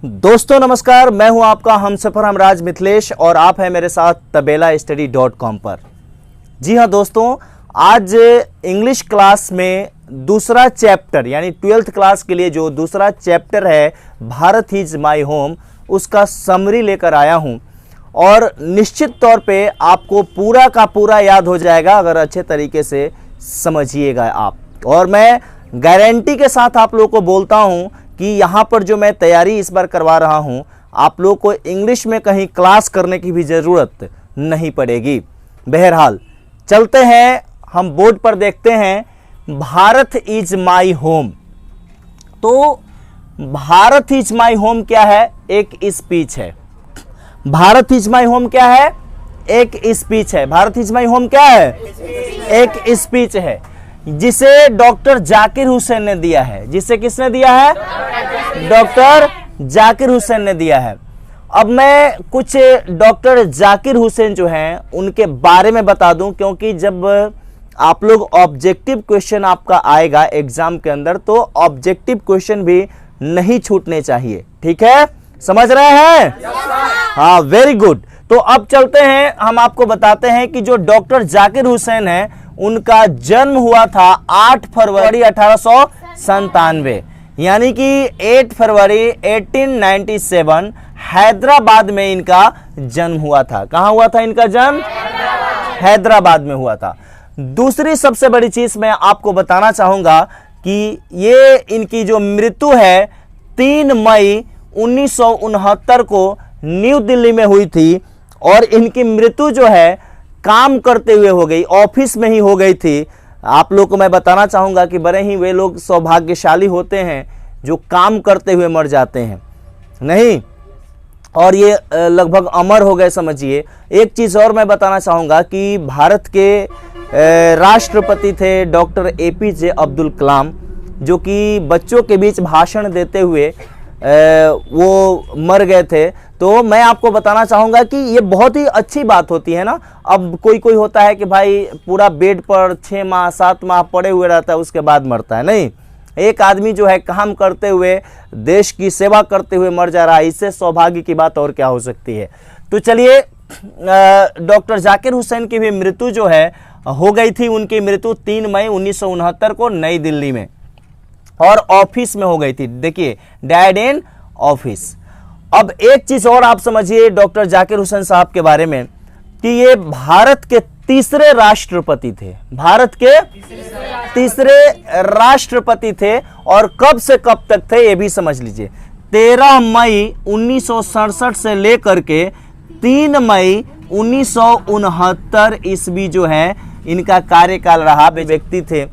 दोस्तों नमस्कार, मैं हूं आपका हमसफर हमराज मिथिलेश और आप हैं मेरे साथ tabelastudy.com पर। जी हां दोस्तों, आज इंग्लिश क्लास में दूसरा चैप्टर यानी 12th क्लास के लिए जो दूसरा चैप्टर है भारत इज माय होम, उसका समरी लेकर आया हूं और निश्चित तौर पे आपको पूरा का पूरा याद हो जाएगा अगर अच्छे तरीके से समझिएगा आप। और मैं गारंटी के साथ आप लोगों को बोलता हूं कि यहाँ पर जो मैं तैयारी इस बार करवा रहा हूँ, आप लोग को इंग्लिश में कहीं क्लास करने की भी ज़रूरत नहीं पड़ेगी। बहरहाल चलते हैं, हम बोर्ड पर देखते हैं भारत इज माई होम। तो भारत इज माई होम क्या है? एक स्पीच है। भारत इज माई होम क्या है? एक स्पीच है। भारत इज माई होम क्या है? एक स्पीच है जिसे डॉक्टर जाकिर हुसैन ने दिया है। जिसे किसने दिया है? डॉक्टर जाकिर हुसैन ने दिया है। अब मैं कुछ डॉक्टर जाकिर हुसैन जो हैं उनके बारे में बता दूं, क्योंकि जब आप लोग ऑब्जेक्टिव क्वेश्चन आपका आएगा एग्जाम के अंदर तो ऑब्जेक्टिव क्वेश्चन भी नहीं छूटने चाहिए। ठीक है, समझ रहे हैं? हाँ, वेरी गुड। तो अब चलते हैं, हम आपको बताते हैं कि जो डॉक्टर जाकिर हुसैन है उनका जन्म हुआ था 8 फरवरी 1897, यानी कि 8 फरवरी 1897 हैदराबाद में इनका जन्म हुआ था। कहां हुआ था इनका जन्म? हैदराबाद में हुआ था। दूसरी सबसे बड़ी चीज मैं आपको बताना चाहूंगा कि ये इनकी जो मृत्यु है 3 मई 1969 को न्यू दिल्ली में हुई थी और इनकी मृत्यु जो है काम करते हुए हो गई, ऑफिस में ही हो गई थी। आप लोग को मैं बताना चाहूंगा कि बड़े ही वे लोग सौभाग्यशाली होते हैं जो काम करते हुए मर जाते हैं, नहीं, और ये लगभग अमर हो गए समझिए। एक चीज और मैं बताना चाहूंगा कि भारत के राष्ट्रपति थे डॉक्टर APJ अब्दुल कलाम, जो कि बच्चों के बीच भाषण देते हुए वो मर गए थे। तो मैं आपको बताना चाहूंगा कि ये बहुत ही अच्छी बात होती है ना। अब कोई होता है कि भाई पूरा बेड पर 6 माह 7 माह पड़े हुए रहता है, उसके बाद मरता है। नहीं, एक आदमी जो है काम करते हुए देश की सेवा करते हुए मर जा रहा है, इससे सौभाग्य की बात और क्या हो सकती है। तो चलिए, डॉक्टर जाकिर हुसैन की भी मृत्यु जो है हो गई थी। उनकी मृत्यु 3 मई 1969 को नई दिल्ली में और ऑफिस में हो गई थी। देखिए, डायड इन ऑफिस। अब एक चीज और आप समझिए डॉक्टर जाकिर हुसैन साहब के बारे में कि ये भारत के तीसरे राष्ट्रपति थे। भारत के तीसरे राष्ट्रपति थे और कब से कब तक थे ये भी समझ लीजिए। 13 मई 1967 से लेकर के 3 मई 1969 ईस्वी जो है इनका कार्यकाल रहा। व्यक्ति थे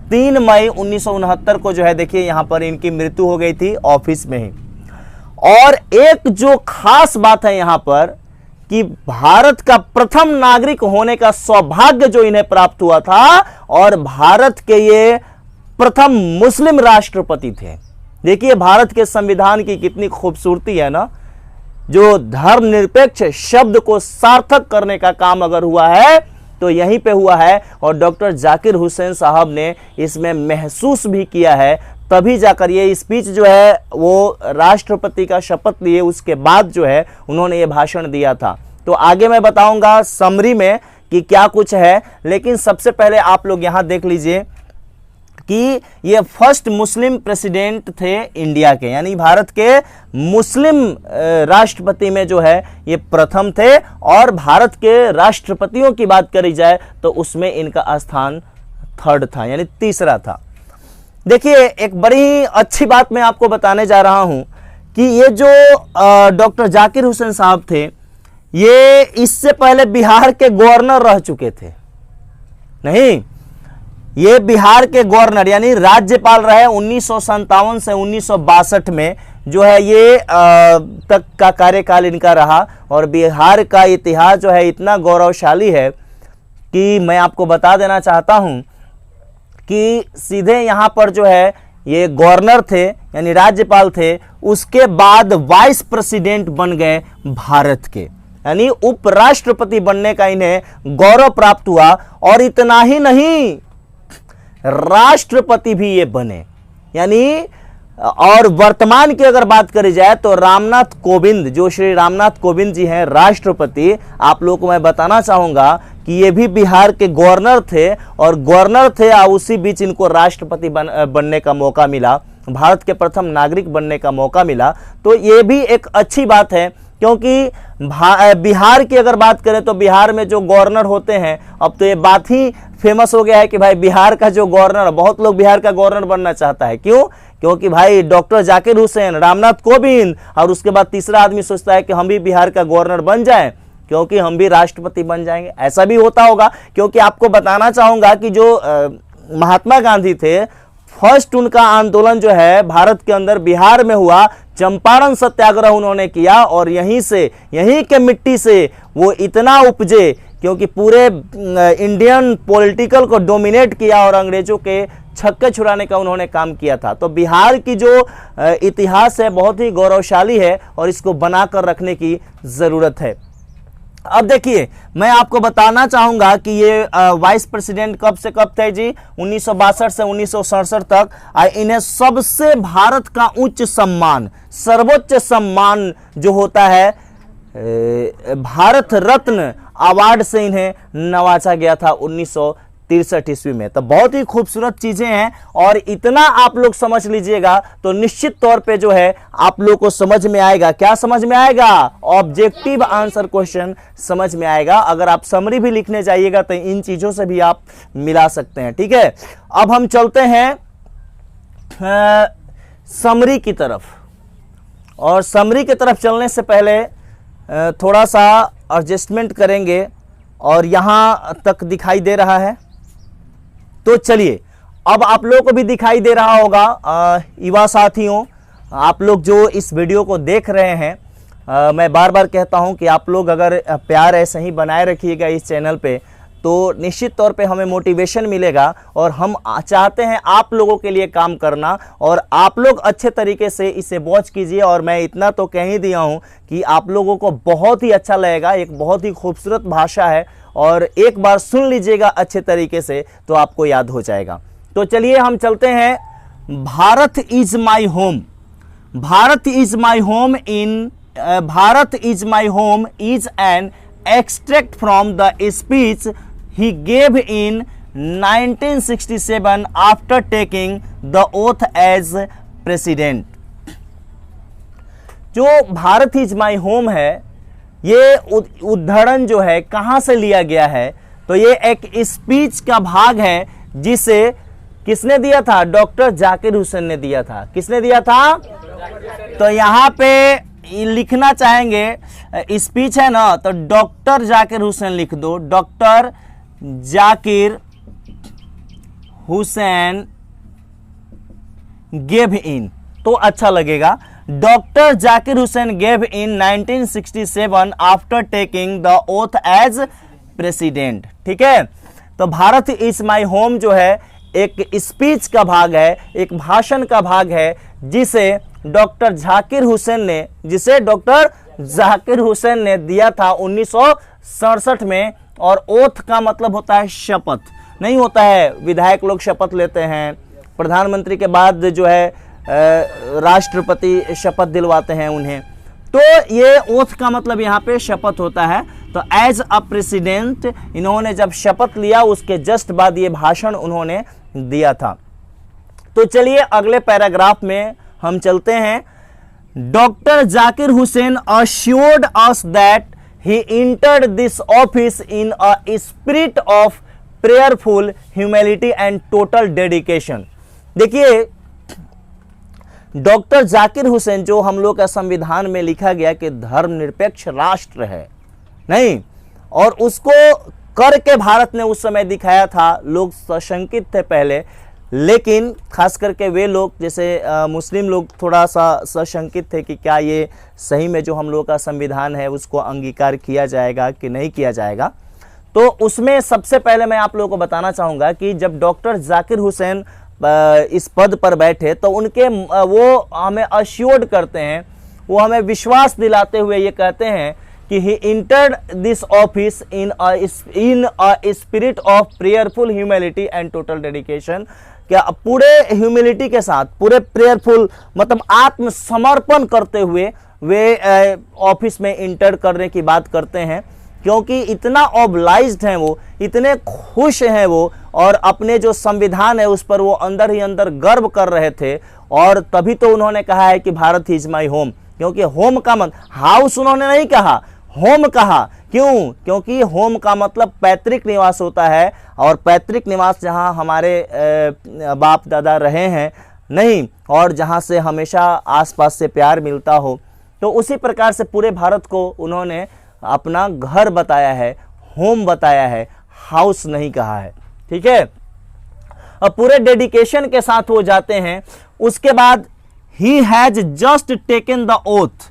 3 मई 1969 को जो है देखिए यहां पर इनकी मृत्यु हो गई थी ऑफिस में ही। और एक जो खास बात है यहां पर कि भारत का प्रथम नागरिक होने का सौभाग्य जो इन्हें प्राप्त हुआ था और भारत के ये प्रथम मुस्लिम राष्ट्रपति थे। देखिए भारत के संविधान की कितनी खूबसूरती है ना। जो धर्मनिरपेक्ष शब्द को सार्थक करने का काम अगर हुआ है तो यहीं पे हुआ है और डॉक्टर जाकिर हुसैन साहब ने इसमें महसूस भी किया है, तभी जाकर ये स्पीच जो है वो राष्ट्रपति का शपथ लिए उसके बाद जो है उन्होंने ये भाषण दिया था। तो आगे मैं बताऊंगा समरी में कि क्या कुछ है, लेकिन सबसे पहले आप लोग यहां देख लीजिए कि ये फर्स्ट मुस्लिम प्रेसिडेंट थे इंडिया के, यानी भारत के मुस्लिम राष्ट्रपति में जो है ये प्रथम थे। और भारत के राष्ट्रपतियों की बात करी जाए तो उसमें इनका स्थान 3rd था, यानी तीसरा था। देखिए एक बड़ी अच्छी बात मैं आपको बताने जा रहा हूं कि ये जो डॉक्टर जाकिर हुसैन साहब थे ये इससे पहले बिहार के गवर्नर रह चुके थे। नहीं, ये बिहार के गवर्नर यानी राज्यपाल रहे 1957 से 1962 में जो है ये तक का कार्यकाल इनका रहा। और बिहार का इतिहास जो है इतना गौरवशाली है कि मैं आपको बता देना चाहता हूं कि सीधे यहां पर जो है ये गवर्नर थे यानी राज्यपाल थे, उसके बाद वाइस प्रेसिडेंट बन गए भारत के, यानी उपराष्ट्रपति बनने का इन्हें गौरव प्राप्त हुआ। और इतना ही नहीं, राष्ट्रपति भी ये बने, यानी और वर्तमान की अगर बात करी जाए तो रामनाथ कोविंद, जो श्री रामनाथ कोविंद जी हैं राष्ट्रपति, आप लोगों को मैं बताना चाहूंगा कि ये भी बिहार के गवर्नर थे और उसी बीच इनको राष्ट्रपति बनने का मौका मिला, भारत के प्रथम नागरिक बनने का मौका मिला। तो ये भी एक अच्छी बात है, क्योंकि बिहार की अगर बात करें तो बिहार में जो गवर्नर होते हैं, अब तो ये बात ही फेमस हो गया है कि भाई बिहार का जो गवर्नर, बहुत लोग बिहार का गवर्नर बनना चाहता है। क्यों? क्योंकि भाई डॉक्टर जाकिर हुसैन, रामनाथ कोविंद और उसके बाद तीसरा आदमी सोचता है कि हम भी बिहार का गवर्नर बन जाएं, क्योंकि हम भी राष्ट्रपति बन जाएंगे। ऐसा भी होता होगा, क्योंकि आपको बताना चाहूंगा कि जो महात्मा गांधी थे, फर्स्ट उनका आंदोलन जो है भारत के अंदर बिहार में हुआ, चंपारण सत्याग्रह उन्होंने किया और यहीं के मिट्टी से वो इतना उपजे, क्योंकि पूरे इंडियन पॉलिटिकल को डोमिनेट किया और अंग्रेजों के छक्के छुड़ाने का उन्होंने काम किया था। तो बिहार की जो इतिहास है बहुत ही गौरवशाली है और इसको बनाकर रखने की जरूरत है। अब देखिए, मैं आपको बताना चाहूंगा कि ये वाइस प्रेसिडेंट कब से कब थे जी? 1962 से 1967 तक। इन्हें सबसे भारत का उच्च सम्मान, सर्वोच्च सम्मान जो होता है भारत रत्न अवार्ड से इन्हें नवाजा गया था 1963 ईस्वी में। तो बहुत ही खूबसूरत चीजें हैं और इतना आप लोग समझ लीजिएगा तो निश्चित तौर पे जो है आप लोग को समझ में आएगा। क्या समझ में आएगा? ऑब्जेक्टिव आंसर क्वेश्चन समझ में आएगा। अगर आप समरी भी लिखने जाइएगा तो इन चीजों से भी आप मिला सकते हैं। ठीक है, अब हम चलते हैं समरी की तरफ, और समरी की तरफ चलने से पहले थोड़ा सा एडजस्टमेंट करेंगे और यहां तक दिखाई दे रहा है तो चलिए, अब आप लोगों को भी दिखाई दे रहा होगा। युवा साथियों, आप लोग जो इस वीडियो को देख रहे हैं, मैं बार बार कहता हूं कि आप लोग अगर प्यार ऐसे ही बनाए रखिएगा इस चैनल पे तो निश्चित तौर पे हमें मोटिवेशन मिलेगा और हम चाहते हैं आप लोगों के लिए काम करना, और आप लोग अच्छे तरीके से इसे वॉच कीजिए। और मैं इतना तो कह ही दिया हूं कि आप लोगों को बहुत ही अच्छा लगेगा। एक बहुत ही खूबसूरत भाषा है और एक बार सुन लीजिएगा अच्छे तरीके से तो आपको याद हो जाएगा। तो चलिए हम चलते हैं। Bharat is my home. Bharat is my home Bharat is my home is an extract from the speech he gave in 1967 after taking the oath as president। जो भारत इज माई होम है, ये उद्धरण जो है कहां से लिया गया है? तो ये एक स्पीच का भाग है जिसे किसने दिया था? डॉक्टर जाकिर हुसैन ने दिया था। किसने दिया था? तो यहां पे लिखना चाहेंगे, स्पीच है ना, तो डॉक्टर जाकिर हुसैन लिख दो। Doctor Zakir Hussain gave in तो अच्छा लगेगा। Doctor Zakir Hussain gave in 1967 after taking the oath as president. ठीक है, तो भारत इज माई होम जो है एक स्पीच का भाग है, एक भाषण का भाग है जिसे डॉक्टर जाकिर हुसैन ने दिया था 1967 में। और ओथ का मतलब होता है शपथ, नहीं होता है विधायक लोग शपथ लेते हैं, प्रधानमंत्री के बाद जो है राष्ट्रपति शपथ दिलवाते हैं उन्हें, तो ये ओथ का मतलब यहाँ पे शपथ होता है। तो एज अ प्रेसिडेंट इन्होंने जब शपथ लिया उसके जस्ट बाद ये भाषण उन्होंने दिया था। तो चलिए अगले पैराग्राफ में हम चलते हैं। Doctor Zakir Hussain assured us that he entered this office in a spirit of prayerful humility and total dedication। देखिए, डॉक्टर जाकिर हुसैन जो हम लोग का संविधान में लिखा गया कि धर्मनिरपेक्ष राष्ट्र है, नहीं, और उसको करके भारत ने उस समय दिखाया था। लोग सशंकित थे पहले, लेकिन खास करके वे लोग जैसे मुस्लिम लोग थोड़ा सा सशंकित थे कि क्या ये सही में जो हम लोग का संविधान है उसको अंगीकार किया जाएगा कि नहीं किया जाएगा। तो उसमें सबसे पहले मैं आप लोगों को बताना चाहूँगा कि जब डॉक्टर जाकिर हुसैन इस पद पर बैठे तो उनके वो हमें अश्योर्ड करते हैं, वो हमें विश्वास दिलाते हुए ये कहते हैं कि he entered this office in a spirit of prayerful humility and total dedication, क्या पूरे ह्यूमिलिटी के साथ, पूरे प्रेयरफुल मतलब आत्मसमर्पण करते हुए वे ऑफिस में इंटर करने की बात करते हैं, क्योंकि इतना ऑब्लाइज्ड हैं वो, इतने खुश हैं वो, और अपने जो संविधान है उस पर वो अंदर ही अंदर गर्व कर रहे थे। और तभी तो उन्होंने कहा है कि भारत इज माई होम, क्योंकि होम का मतलब हाउस उन्होंने नहीं कहा, होम कहा। क्यों? क्योंकि होम का मतलब पैतृक निवास होता है, और पैतृक निवास जहां हमारे बाप दादा रहे हैं नहीं, और जहां से हमेशा आसपास से प्यार मिलता हो, तो उसी प्रकार से पूरे भारत को उन्होंने अपना घर बताया है, होम बताया है, हाउस नहीं कहा है। ठीक है, अब पूरे डेडिकेशन के साथ वो जाते हैं। उसके बाद ही has just taken the oath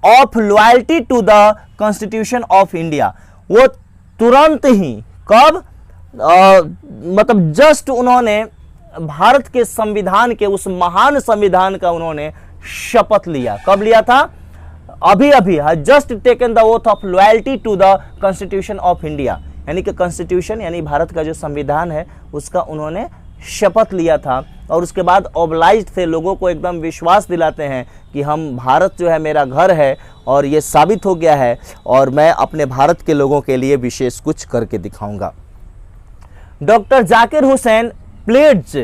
of loyalty to the constitution of India. वो तुरंत ही, कब मतलब जस्ट उन्होंने भारत के संविधान के, उस महान संविधान का उन्होंने शपथ लिया। कब लिया था? अभी अभी, just taken the oath of loyalty to the constitution of India, यानी कि कॉन्स्टिट्यूशन यानी भारत का जो संविधान है उसका उन्होंने शपथ लिया था। और उसके बाद ऑब्लाइज्ड थे, लोगों को एकदम विश्वास दिलाते हैं कि हम, भारत जो है मेरा घर है, और ये साबित हो गया है, और मैं अपने भारत के लोगों के लिए विशेष कुछ करके दिखाऊंगा। Doctor Zakir Hussain pleads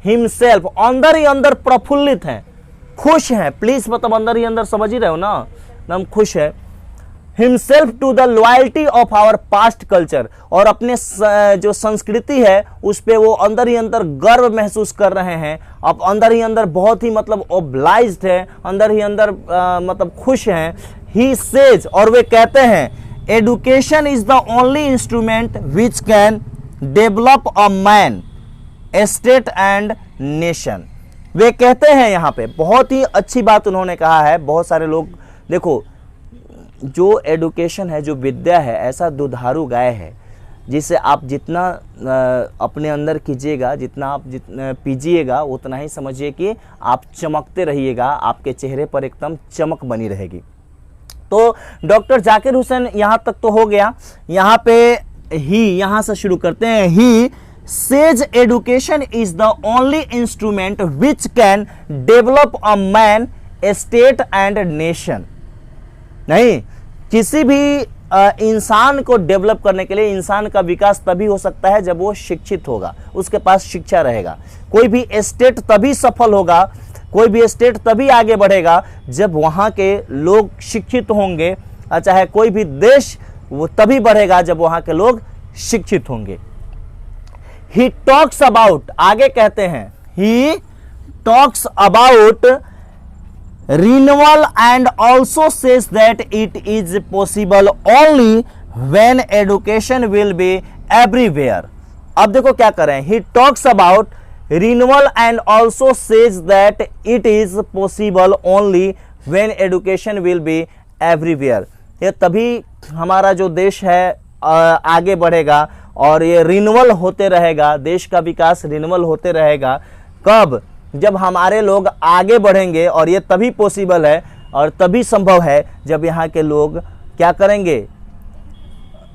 himself, अंदर ही अंदर प्रफुल्लित हैं, खुश हैं। प्लीज मतलब अंदर ही अंदर, समझ ही रहे हो ना, हम खुश है। Himself to the loyalty of our past culture, और अपने जो संस्कृति है उस पे वो अंदर ही अंदर गर्व महसूस कर रहे हैं। अब अंदर ही अंदर बहुत ही मतलब ऑब्लाइज्ड है, अंदर ही अंदर मतलब खुश हैं। ही सेज, और वे कहते हैं, education is the only instrument which can develop a man, a state and nation. वे कहते हैं, यहाँ पे बहुत ही अच्छी बात उन्होंने कहा है। बहुत सारे लोग, देखो जो एडुकेशन है, जो विद्या है, ऐसा दुधारू गाय है जिसे आप जितना अपने अंदर कीजिएगा, जितना आप पीजिएगा, उतना ही समझिए कि आप चमकते रहिएगा, आपके चेहरे पर एकदम चमक बनी रहेगी। तो डॉक्टर जाकिर हुसैन यहाँ तक तो हो गया। यहाँ पे ही, यहाँ से शुरू करते हैं। He says education is the only instrument which can develop a man, a state and nation. नहीं, किसी भी इंसान को डेवलप करने के लिए, इंसान का विकास तभी हो सकता है जब वो शिक्षित होगा, उसके पास शिक्षा रहेगा। कोई भी स्टेट तभी सफल होगा, कोई भी स्टेट तभी आगे बढ़ेगा जब वहाँ के लोग शिक्षित होंगे। चाहे कोई भी देश वो तभी बढ़ेगा जब वहाँ के लोग शिक्षित होंगे। ही टॉक्स अबाउट, आगे कहते हैं, he talks about renewal and also says that it is possible only when education will be everywhere। अब देखो क्या कर रहे हैं, he talks about renewal and also says that it is possible only when education will be everywhere। ये तभी हमारा जो देश है आगे बढ़ेगा, और ये रिन्यूअल होते रहेगा, देश का विकास रिन्यूअल होते रहेगा। कब? जब हमारे लोग आगे बढ़ेंगे, और ये तभी पॉसिबल है और तभी संभव है जब यहाँ के लोग क्या करेंगे,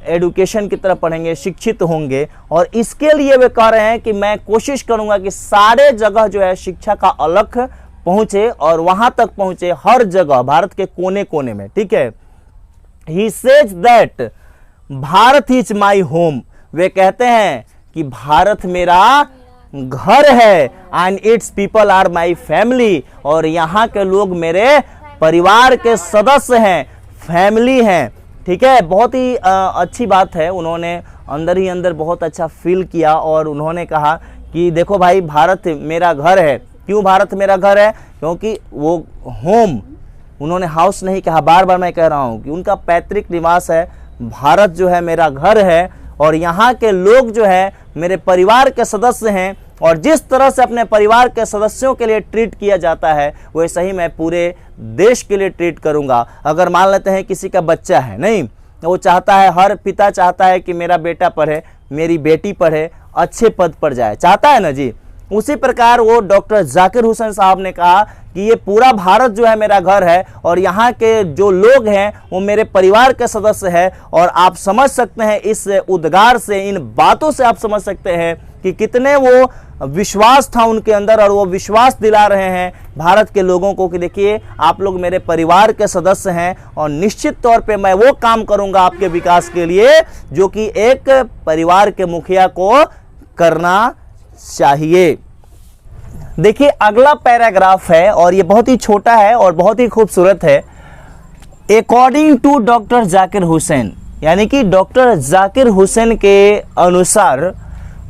एडुकेशन की तरफ पढ़ेंगे, शिक्षित होंगे। और इसके लिए वे कह रहे हैं कि मैं कोशिश करूंगा कि सारे जगह जो है शिक्षा का अलख पहुंचे, और वहां तक पहुंचे, हर जगह, भारत के कोने कोने में। ठीक है, he says that Bharat is my home. वे कहते हैं कि भारत मेरा घर है, and it's people are my family, और यहाँ के लोग मेरे परिवार के सदस्य हैं, फैमिली हैं। ठीक है, बहुत ही अच्छी बात है। उन्होंने अंदर ही अंदर बहुत अच्छा फील किया, और उन्होंने कहा कि देखो भाई, भारत मेरा घर है। क्यों भारत मेरा घर है? क्योंकि वो होम, उन्होंने हाउस नहीं कहा, बार बार मैं कह रहा हूँ कि उनका पैतृक निवास है। भारत जो है मेरा घर है, और यहाँ के लोग जो है मेरे परिवार के सदस्य हैं, और जिस तरह से अपने परिवार के सदस्यों के लिए ट्रीट किया जाता है वैसे ही मैं पूरे देश के लिए ट्रीट करूंगा। अगर मान लेते हैं किसी का बच्चा है, नहीं, वो चाहता है, हर पिता चाहता है कि मेरा बेटा पढ़े, मेरी बेटी पढ़े, अच्छे पद पर जाए, चाहता है ना जी। उसी प्रकार वो डॉक्टर जाकिर हुसैन साहब ने कहा कि ये पूरा भारत जो है मेरा घर है, और यहाँ के जो लोग हैं वो मेरे परिवार के सदस्य हैं। और आप समझ सकते हैं इस उद्गार से, इन बातों से आप समझ सकते हैं कि कितने वो विश्वास था उनके अंदर और वो विश्वास दिला रहे हैं भारत के लोगों को कि देखिए आप लोग मेरे परिवार के सदस्य हैं और निश्चित तौर पे मैं वो काम करूंगा आपके विकास के लिए जो कि एक परिवार के मुखिया को करना चाहिए। देखिए अगला पैराग्राफ है और ये बहुत ही छोटा है और बहुत ही खूबसूरत है। According to doctor Zakir Hussain, यानी कि डॉक्टर जाकिर हुसैन के अनुसार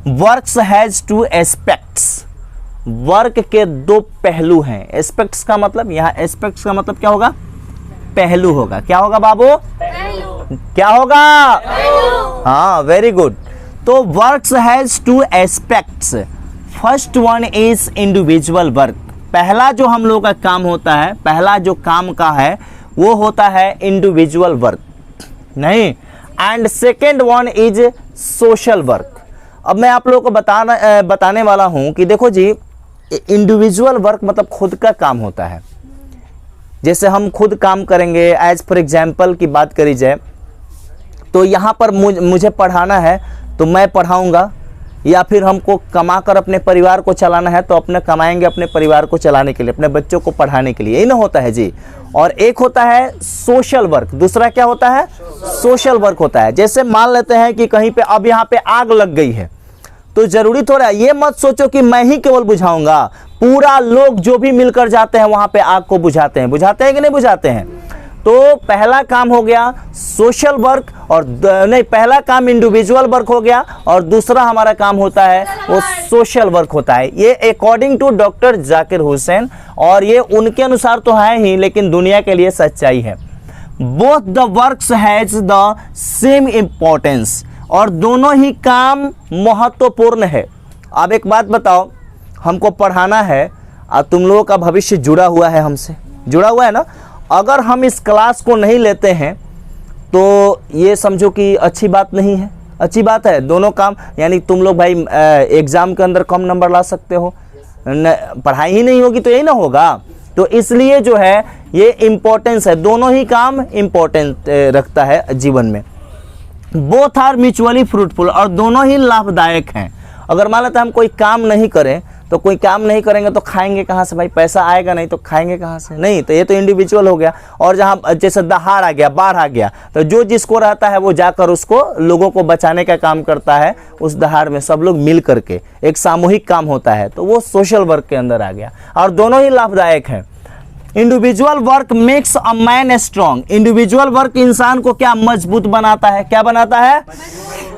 works has two aspects, work के दो पहलू हैं। एस्पेक्ट्स का मतलब, यहाँ एस्पेक्ट्स का मतलब क्या होगा? पहलू होगा। क्या होगा बाबू? पहलू। क्या होगा? पहलू। हाँ, वेरी गुड। तो works has two aspects. First one is individual work. पहला जो हम लोग का काम होता है, पहला जो काम का है वो होता है इंडिविजुअल वर्क, नहीं। And second one is social work. अब मैं आप लोगों को बताने वाला हूं कि देखो जी, इंडिविजुअल वर्क मतलब खुद का काम होता है। जैसे हम खुद काम करेंगे, एज फॉर एग्जाम्पल की बात करी जाए तो यहाँ पर मुझे पढ़ाना है तो मैं पढ़ाऊँगा, या फिर हमको कमाकर अपने परिवार को चलाना है तो अपने कमाएंगे अपने परिवार को चलाने के लिए, अपने बच्चों को पढ़ाने के लिए, यही ना होता है जी। और एक होता है सोशल वर्क, दूसरा क्या होता है? सोशल वर्क होता है। जैसे मान लेते हैं कि कहीं पे अब यहाँ पे आग लग गई है, तो जरूरी थोड़ा ये मत सोचो कि मैं ही केवल बुझाऊंगा, पूरा लोग जो भी मिलकर जाते हैं वहां पे आग को बुझाते हैं कि नहीं बुझाते हैं। तो पहला काम हो गया सोशल वर्क, और नहीं, पहला काम इंडिविजुअल वर्क हो गया और दूसरा हमारा काम होता है वो सोशल वर्क होता है। ये according to doctor Zakir Hussain, और ये उनके अनुसार तो है ही लेकिन दुनिया के लिए सच्चाई है। Both the works has the same importance, और दोनों ही काम महत्वपूर्ण है। अब एक बात बताओ, हमको पढ़ाना है और तुम लोगों का भविष्य जुड़ा हुआ है, हमसे जुड़ा हुआ है ना। अगर हम इस क्लास को नहीं लेते हैं तो ये समझो कि अच्छी बात नहीं है। अच्छी बात है, दोनों काम, यानी तुम लोग भाई एग्जाम के अंदर कम नंबर ला सकते हो, पढ़ाई ही नहीं होगी तो यही ना होगा। तो इसलिए जो है ये इम्पोर्टेंस है, दोनों ही काम इम्पोर्टेंट रखता है जीवन में। बोथ आर म्यूचुअली फ्रूटफुल, और दोनों ही लाभदायक हैं। अगर मान लेते हम कोई काम नहीं करें तो कोई काम नहीं करेंगे तो खाएंगे कहाँ से भाई? पैसा आएगा नहीं तो खाएंगे कहाँ से? नहीं, तो ये तो इंडिविजुअल हो गया। और जहाँ जैसे दहाड़ आ गया, बाढ़ आ गया, तो जो जिसको रहता है वो जाकर उसको लोगों को बचाने का काम करता है। उस दहाड़ में सब लोग मिल करके एक सामूहिक काम होता है, तो वो सोशल वर्क के अंदर आ गया, और दोनों ही लाभदायक हैं। Individual work makes a man strong. Individual work इंसान को क्या मजबूत बनाता है? क्या बनाता है?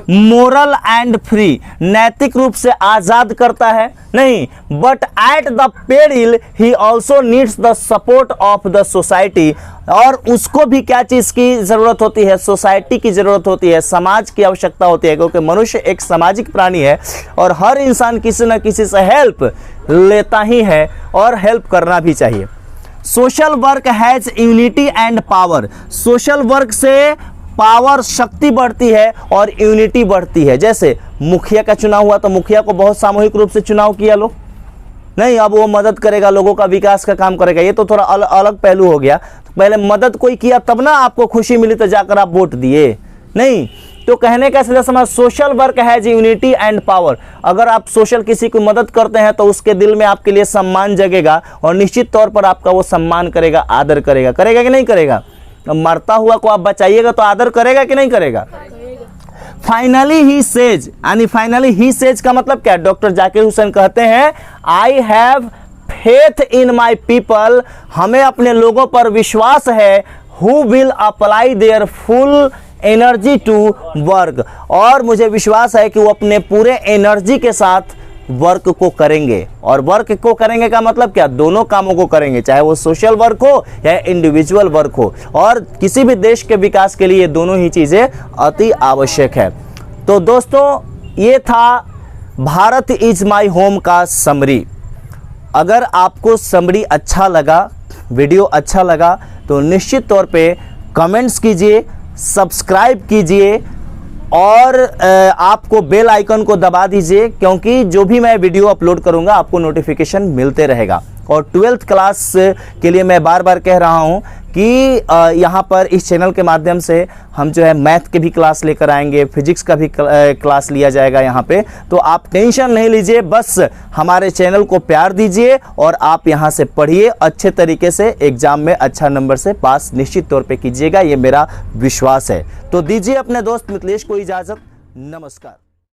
मोरल एंड फ्री, नैतिक रूप से आजाद करता है, नहीं। But at the peril he also needs the support of the society, और उसको भी क्या चीज की जरूरत होती है? सोसाइटी की जरूरत होती है, समाज की आवश्यकता होती है, क्योंकि मनुष्य एक सामाजिक प्राणी है और हर इंसान किसी न किसी से हेल्प लेता ही है और हेल्प करना भी चाहिए। Social work has unity and power. Social work से पावर, शक्ति बढ़ती है और यूनिटी बढ़ती है। जैसे मुखिया का चुनाव हुआ तो मुखिया को बहुत सामूहिक रूप से चुनाव किया लोग, नहीं, अब वो मदद करेगा, लोगों का विकास का काम करेगा, ये तो थोड़ा अलग पहलू हो गया। तो पहले मदद कोई किया तब ना आपको खुशी मिली तो जाकर आप वोट दिए, नहीं। तो कहने का सीधा समझ, social work has unity and power. अगर आप सोशल किसी को मदद करते हैं तो उसके दिल में आपके लिए सम्मान जगेगा और निश्चित तौर पर आपका वो सम्मान करेगा, आदर करेगा। करेगा कि नहीं करेगा? मरता हुआ को आप बचाइएगा तो आदर करेगा कि नहीं करेगा? फाइनली ही सेज, यानी फाइनली ही सेज का मतलब क्या? डॉक्टर जाकिर हुसैन कहते हैं, I have faith in my people, हमें अपने लोगों पर विश्वास है, who will apply their full energy to work, और मुझे विश्वास है कि वो अपने पूरे एनर्जी के साथ वर्क को करेंगे। और वर्क को करेंगे का मतलब क्या? दोनों कामों को करेंगे, चाहे वो सोशल वर्क हो या इंडिविजुअल वर्क हो। और किसी भी देश के विकास के लिए दोनों ही चीज़ें अति आवश्यक है। तो दोस्तों, ये था भारत इज माई होम का समरी। अगर आपको समरी अच्छा लगा, वीडियो अच्छा लगा, तो निश्चित तौर पे कमेंट्स कीजिए, सब्सक्राइब कीजिए और आपको बेल आइकन को दबा दीजिए, क्योंकि जो भी मैं वीडियो अपलोड करूंगा आपको नोटिफिकेशन मिलते रहेगा। और 12th क्लास के लिए मैं बार बार कह रहा हूं कि यहाँ पर इस चैनल के माध्यम से हम जो है मैथ के भी क्लास लेकर आएंगे, फिजिक्स का भी क्लास लिया जाएगा यहाँ पे। तो आप टेंशन नहीं लीजिए, बस हमारे चैनल को प्यार दीजिए और आप यहाँ से पढ़िए, अच्छे तरीके से एग्जाम में अच्छा नंबर से पास निश्चित तौर पे कीजिएगा, ये मेरा विश्वास है। तो दीजिए अपने दोस्त मिथिलेश को इजाज़त। नमस्कार।